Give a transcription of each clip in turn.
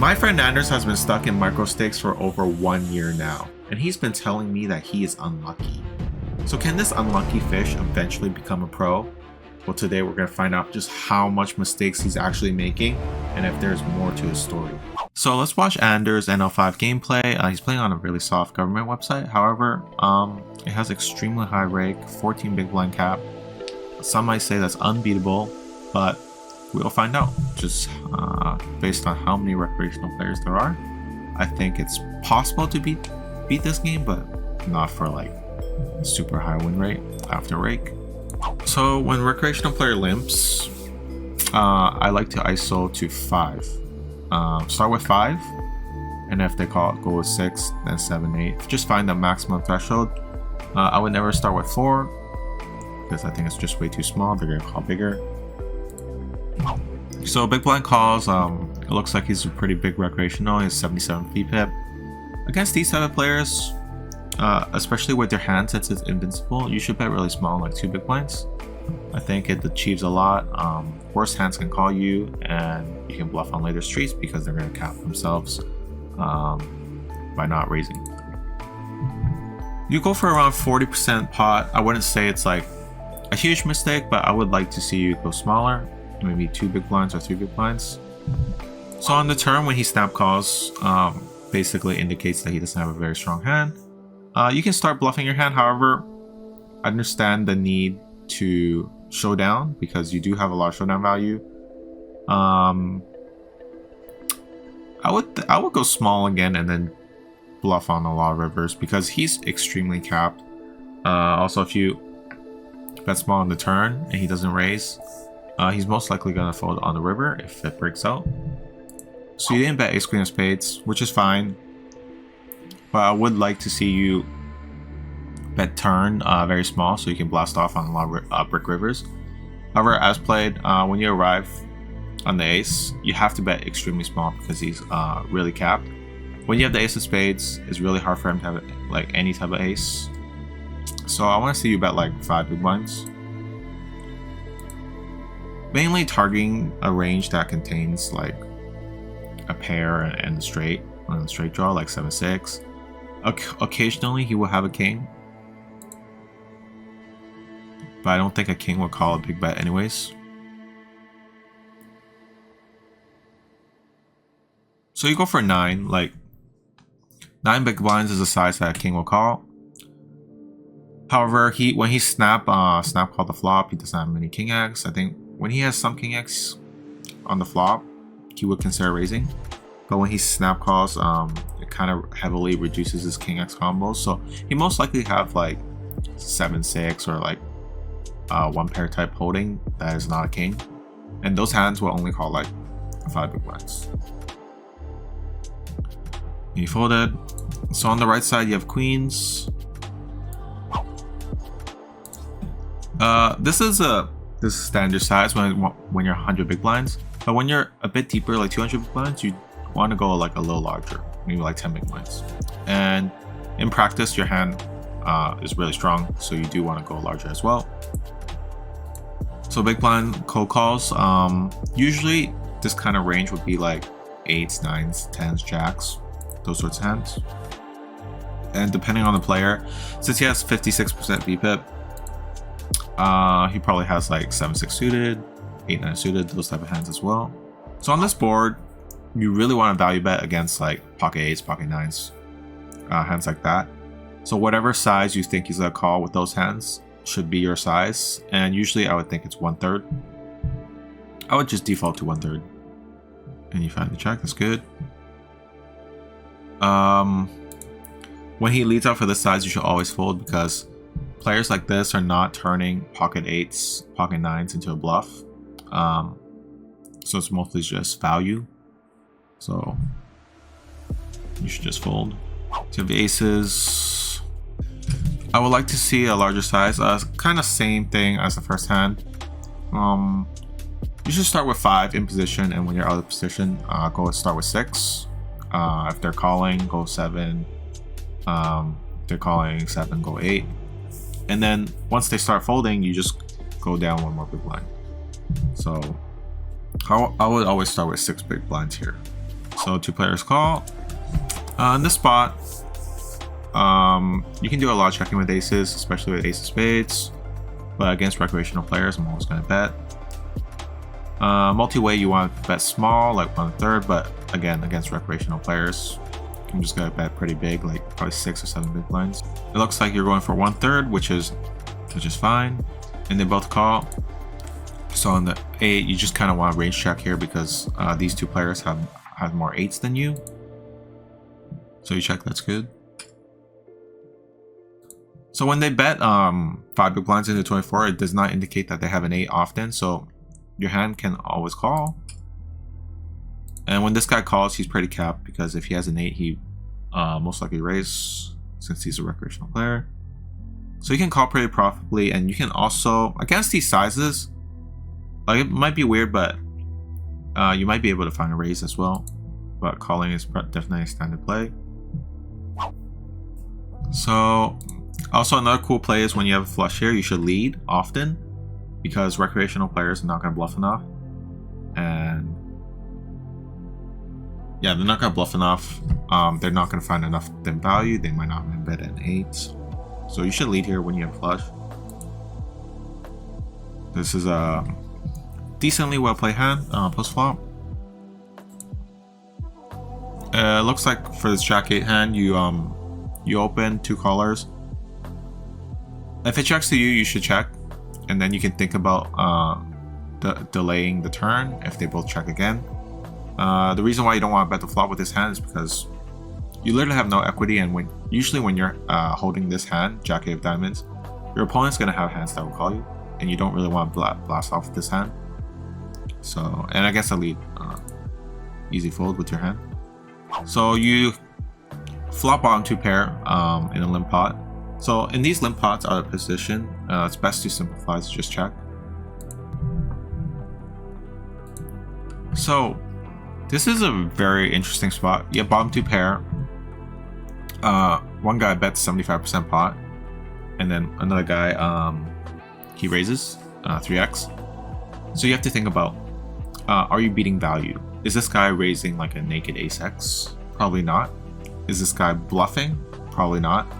My friend Anders has been stuck in microstakes for over 1 year now, and he's been telling me that he is unlucky. So can this unlucky fish eventually become a pro? Well, today we're going to find out just how much mistakes he's actually making and if there's more to his story. So let's watch Anders' NL5 gameplay. He's playing on a really soft government website. However, it has extremely high rake, 14 big blind cap. Some might say that's unbeatable, but we'll find out just based on how many recreational players there are. I think it's possible to beat this game, but not for like super high win rate after rake. So when recreational player limps, I like to ISO to 5. Start with 5, and if they go with 6, then 7, 8. Just find the maximum threshold. I would never start with 4 because I think it's just way too small. They're gonna call bigger. So big blind calls. It looks like he's a pretty big recreational. He has 77 VPIP. Against these type of players, especially with their hand, since it's invincible, you should bet really small, like 2 big blinds. I think it achieves a lot. Worse hands can call you, and you can bluff on later streets because they're going to cap themselves by not raising. You go for around 40% pot. I wouldn't say it's like a huge mistake, but I would like to see you go smaller, maybe 2 big blinds or 3 big blinds. So on the turn, when he snap calls, basically indicates that he doesn't have a very strong hand. You can start bluffing your hand. However, I understand the need to showdown because you do have a lot of showdown value. I would go small again and then bluff on a lot of rivers because he's extremely capped. Also, if you bet small on the turn and he doesn't raise, he's most likely gonna fold on the river if it breaks out. So you didn't bet ace queen of spades, which is fine, but I would like to see you bet turn very small so you can blast off on a lot of brick rivers. However, as played, when you arrive on the ace, you have to bet extremely small because he's really capped. When you have the ace of spades, it's really hard for him to have like any type of ace. So I want to see you bet like 5 big blinds. Mainly targeting a range that contains like a pair and a straight on a straight draw, like 7-6. Occasionally he will have a king, but I don't think a king would call a big bet anyways. So you go for 9, like 9 big blinds is the size that a king will call. However, when he snap call the flop, he doesn't have many king X. I think when he has some king X on the flop, he would consider raising. But when he snap calls, it kind of heavily reduces his king X combos. So he most likely have like 7-6 or like 1 pair type holding that is not a king, and those hands will only call like 5 big blinds. He folded. So on the right side you have queens. This is standard size when you're 100 big blinds, but when you're a bit deeper, like 200 big blinds, you want to go like a little larger, maybe like 10 big blinds. And in practice, your hand is really strong, so you do want to go larger as well. So big blind cold calls. Usually this kind of range would be like 8s, 9s, 10s, jacks, those sorts of hands. And depending on the player, since he has 56% VPIP, he probably has like 7-6 suited, 8-9 suited, those type of hands as well. So on this board, you really want to value bet against like pocket 8s, pocket 9s, hands like that. So whatever size you think he's gonna call with those hands should be your size, and usually I would think it's 1/3. I would just default to 1/3, and you find the check. That's good. When he leads out for this size, you should always fold because players like this are not turning pocket 8s, pocket 9s into a bluff. So it's mostly just value. So you should just fold. So you have aces. I would like to see a larger size. Kind of same thing as the first hand. You should start with 5 in position, and when you're out of position, start with 6. If they're calling, go 7. If they're calling 7, go 8. And then once they start folding, you just go down 1 more big blind. So I would always start with 6 big blinds here. So 2 players call. In this spot, you can do a lot of checking with aces, especially with ace of spades. But against recreational players, I'm always going to bet. Multi-way, you want to bet small, like 1/3, but again, against recreational players, I'm just going to bet pretty big, like probably 6 or 7 big blinds. It looks like you're going for 1/3, which is fine. And they both call. So on the 8, you just kind of want to range check here because these 2 players have more 8s than you. So you check, that's good. So when they bet 5 big blinds into 24, it does not indicate that they have an 8 often. So your hand can always call. And when this guy calls, he's pretty capped because if he has an 8, he most likely raise since he's a recreational player. So you can call pretty profitably, and you can also, against these sizes, like it might be weird, but you might be able to find a raise as well. But calling is definitely a standard play. So also another cool play is when you have a flush here, you should lead often because recreational players are not going to bluff enough. And yeah, they're not going to bluff enough. They're not going to find enough thin value. They might not bet an 8. So you should lead here when you have flush. This is a decently well played hand post flop. It looks like for this Jack 8 hand, you open 2 callers. If it checks to you, you should check, and then you can think about delaying the turn if they both check again. The reason why you don't want to bet the flop with this hand is because you literally have no equity, and usually when you're holding this hand, Jack 8 of diamonds, your opponent's gonna have hands that will call you, and you don't really want to blast off this hand. So, and I guess a lead, easy fold with your hand. So you flop bottom 2 pair in a limp pot. So in these limp pots out of position, it's best to simplify to just check. So this is a very interesting spot. You have bottom 2 pair. One guy bets 75% pot, and then another guy he raises 3x. So you have to think about, are you beating value? Is this guy raising like a naked ace-x? Probably not. Is this guy bluffing? Probably not.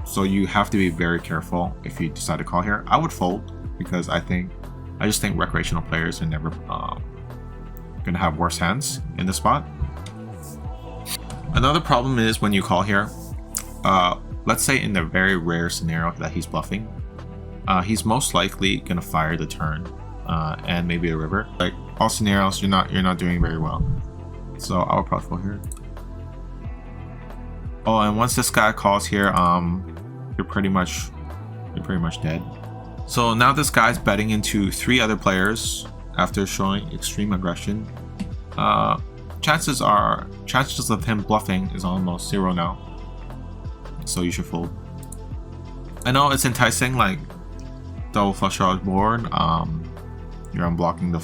So you have to be very careful if you decide to call here. I would fold because I just think recreational players are never gonna have worse hands in this spot. Another problem is when you call here, let's say in the very rare scenario that he's bluffing, he's most likely gonna fire the turn and maybe a river. Like all scenarios, you're not doing very well. So I would probably fold here. Oh, and once this guy calls here, you're pretty much dead. So now this guy's betting into 3 other players after showing extreme aggression. Chances of him bluffing is almost 0 now. So you should fold. I know it's enticing, like double flush draws board. You're unblocking the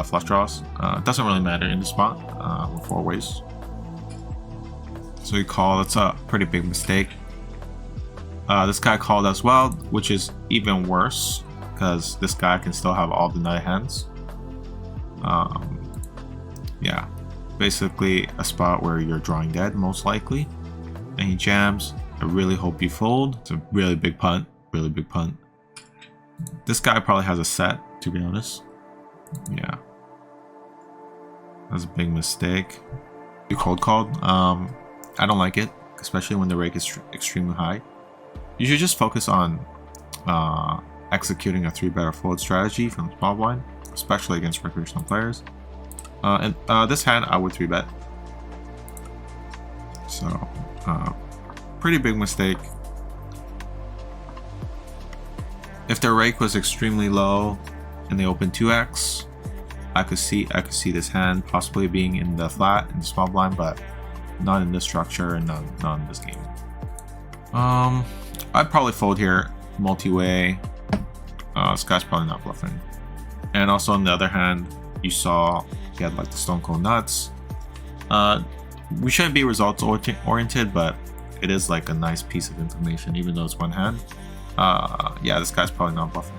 flush draws. It doesn't really matter in the spot with 4 ways. So you call. That's a pretty big mistake. This guy called as well, which is even worse because this guy can still have all the nut hands. Yeah, basically a spot where you're drawing dead most likely, and he jams. I really hope you fold. It's a really big punt, really big punt. This guy probably has a set, to be honest. Yeah, that's a big mistake. You cold called. I don't like it, especially when the rake is extremely high. You should just focus on executing a 3-bet fold strategy from the small blind, especially against recreational players. And this hand, I would 3-bet. So, pretty big mistake. If the rake was extremely low and they opened 2x, I could see this hand possibly being in the flat in the small blind, but not in this structure and not in this game. I'd probably fold here, multi-way. This guy's probably not bluffing. And also on the other hand, you saw he had like the stone cold nuts. We shouldn't be results oriented, but it is like a nice piece of information, even though it's one hand. Yeah, this guy's probably not bluffing.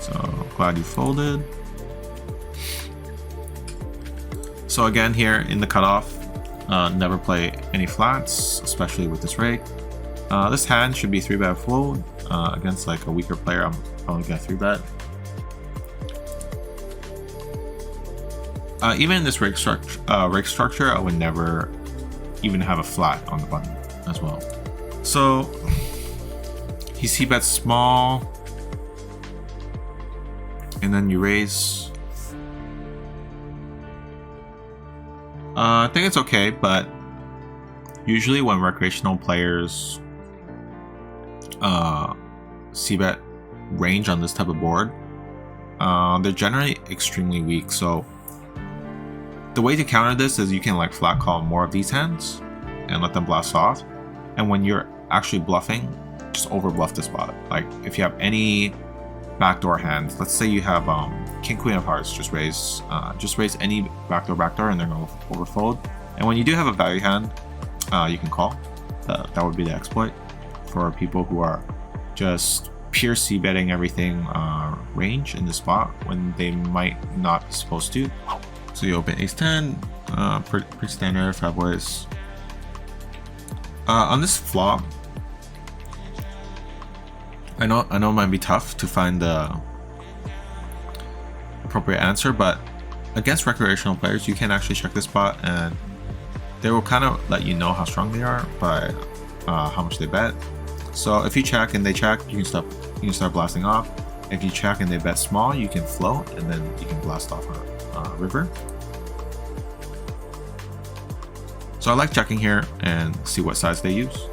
So glad you folded. So again, here in the cutoff, never play any flats, especially with this rig. This hand should be 3-bet full. Against like a weaker player, I'm probably gonna 3-bet. Even in this rig structure, I would never even have a flat on the button as well. So he c-bets small, and then you raise. I think it's okay, but usually when recreational players c-bet range on this type of board, they're generally extremely weak. So the way to counter this is you can like flat call more of these hands and let them blast off. And when you're actually bluffing, just over bluff the spot. Like if you have any backdoor hands, let's say you have King Queen of Hearts, just raise any backdoor, and they're gonna overfold. And when you do have a value hand, you can call. That would be the exploit for people who are just pure c-betting everything range in the spot when they might not be supposed to. So you open ace 10, pretty standard 5 ways. On this flop, I know it might be tough to find the appropriate answer, but against recreational players, you can actually check this spot, and they will kind of let you know how strong they are by how much they bet. So if you check and they check, you can start blasting off. If you check and they bet small, you can float, and then you can blast off a river. So I like checking here and see what size they use.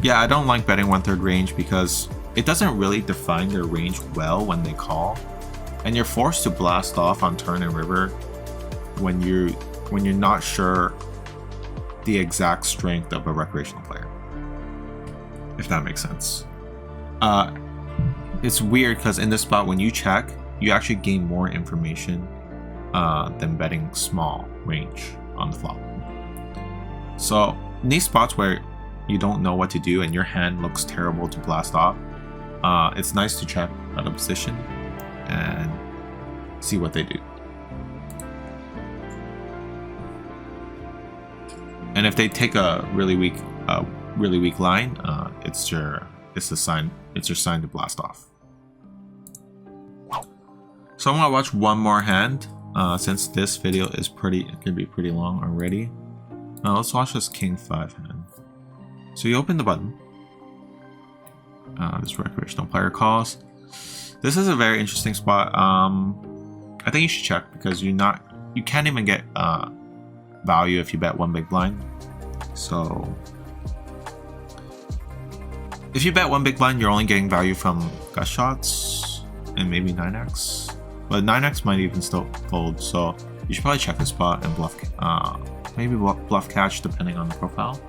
Yeah, I don't like betting 1/3 range because it doesn't really define their range well when they call, and you're forced to blast off on turn and river when you're not sure the exact strength of a recreational player, if that makes sense. It's weird because in this spot, when you check, you actually gain more information than betting small range on the flop. So in these spots where you don't know what to do and your hand looks terrible to blast off, it's nice to check out of position and see what they do. And if they take a really weak line, it's your sign to blast off. So I'm gonna watch one more hand since this video is can be pretty long already. Let's watch this King 5 hand. So you open the button. This recreational player calls. This is a very interesting spot. I think you should check because you can't even get value if you bet one big blind. So if you bet one big blind, you're only getting value from gut shots and maybe 9x. But 9x might even still fold, so you should probably check the spot and bluff. Maybe bluff catch depending on the profile.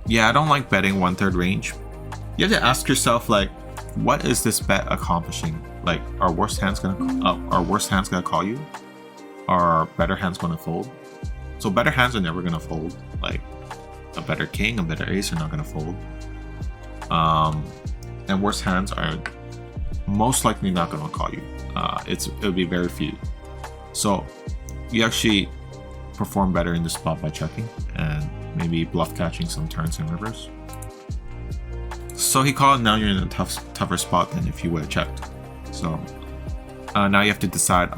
Yeah, I don't like betting 1/3 range. You have to ask yourself, like, what is this bet accomplishing? Like, are worse hands gonna call you? Are better hands gonna fold? So better hands are never gonna fold. Like a better king, a better ace are not gonna fold. And worse hands are most likely not gonna call you. It'll be very few. So you actually perform better in this spot by checking and maybe bluff catching some turns and rivers. So he called. Now you're in a tougher spot than if you would have checked. So now you have to decide: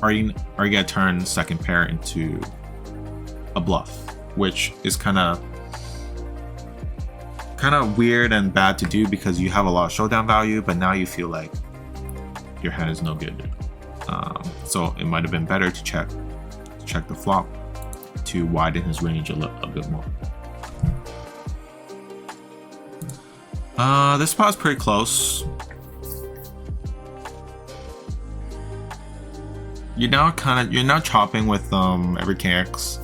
are you gonna turn second pair into a bluff, which is kind of weird and bad to do because you have a lot of showdown value, but now you feel like your hand is no good. So it might have been better to check the flop to widen his range a bit more. This spot's pretty close. You're now chopping with every king X.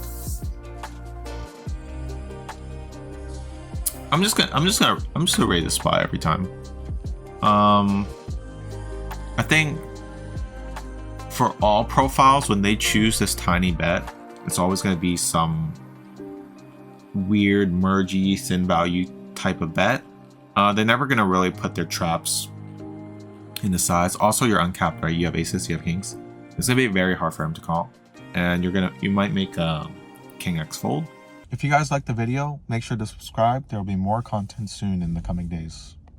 I'm just gonna raise the spot every time. I think for all profiles, when they choose this tiny bet, it's always gonna be some weird mergey thin value type of bet. They're never gonna really put their traps in the size. Also, you're uncapped, right? You have aces, you have kings. It's gonna be very hard for him to call, and you might make King X fold. If you guys like the video, make sure to subscribe. There will be more content soon in the coming days.